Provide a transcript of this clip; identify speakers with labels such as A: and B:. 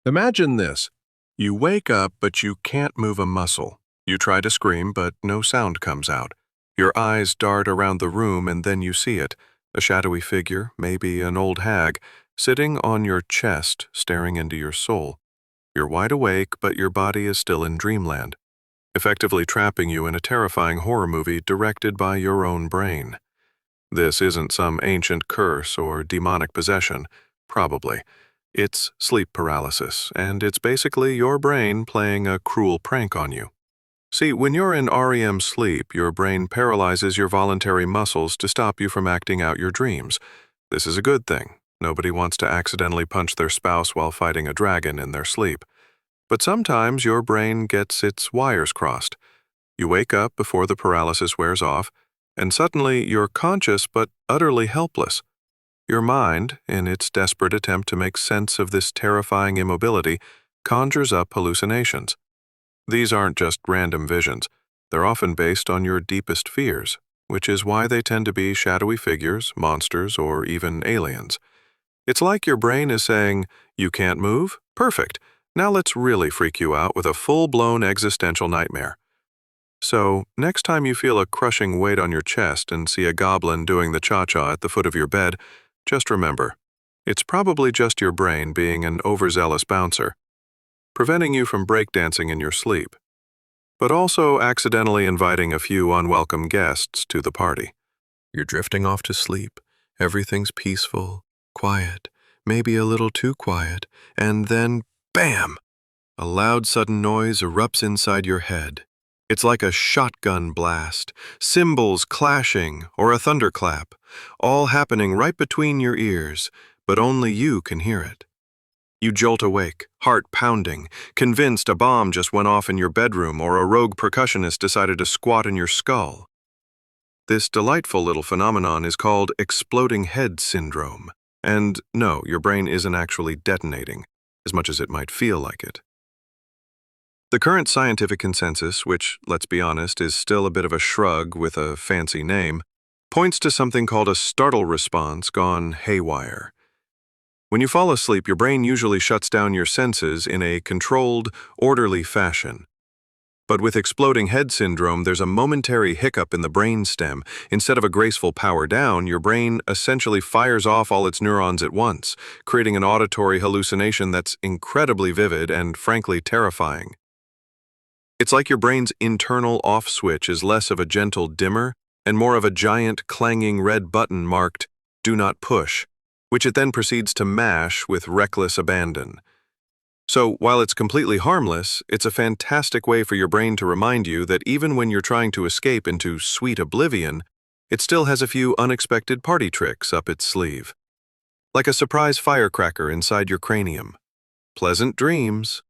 A: Imagine this. You wake up, but you can't move a muscle. You try to scream, but no sound comes out. Your eyes dart around the room, and then you see it. A shadowy figure, maybe an old hag, sitting on your chest, staring into your soul. You're wide awake, but your body is still in dreamland, effectively trapping you in a terrifying horror movie directed by your own brain. This isn't some ancient curse or demonic possession, probably. It's sleep paralysis, and it's basically your brain playing a cruel prank on you. See, when you're in REM sleep, your brain paralyzes your voluntary muscles to stop you from acting out your dreams. This is a good thing. Nobody wants to accidentally punch their spouse while fighting a dragon in their sleep. But sometimes your brain gets its wires crossed. You wake up before the paralysis wears off, and suddenly you're conscious but utterly helpless. Your mind, in its desperate attempt to make sense of this terrifying immobility, conjures up hallucinations. These aren't just random visions. They're often based on your deepest fears, which is why they tend to be shadowy figures, monsters, or even aliens. It's like your brain is saying, "You can't move? Perfect. Now let's really freak you out with a full-blown existential nightmare." So, next time you feel a crushing weight on your chest and see a goblin doing the cha-cha at the foot of your bed, just remember, it's probably just your brain being an overzealous bouncer, preventing you from breakdancing in your sleep, but also accidentally inviting a few unwelcome guests to the party. You're drifting off to sleep, everything's peaceful, quiet, maybe a little too quiet, and then, bam! A loud sudden noise erupts inside your head. It's like a shotgun blast, cymbals clashing, or a thunderclap, all happening right between your ears, but only you can hear it. You jolt awake, heart pounding, convinced a bomb just went off in your bedroom or a rogue percussionist decided to squat in your skull. This delightful little phenomenon is called exploding head syndrome. And no, your brain isn't actually detonating, as much as it might feel like it. The current scientific consensus, which, let's be honest, is still a bit of a shrug with a fancy name, points to something called a startle response gone haywire. When you fall asleep, your brain usually shuts down your senses in a controlled, orderly fashion. But with exploding head syndrome, there's a momentary hiccup in the brainstem. Instead of a graceful power down, your brain essentially fires off all its neurons at once, creating an auditory hallucination that's incredibly vivid and, frankly, terrifying. It's like your brain's internal off switch is less of a gentle dimmer and more of a giant clanging red button marked "Do Not Push," which it then proceeds to mash with reckless abandon. So, while it's completely harmless, it's a fantastic way for your brain to remind you that even when you're trying to escape into sweet oblivion, it still has a few unexpected party tricks up its sleeve. Like a surprise firecracker inside your cranium. Pleasant dreams.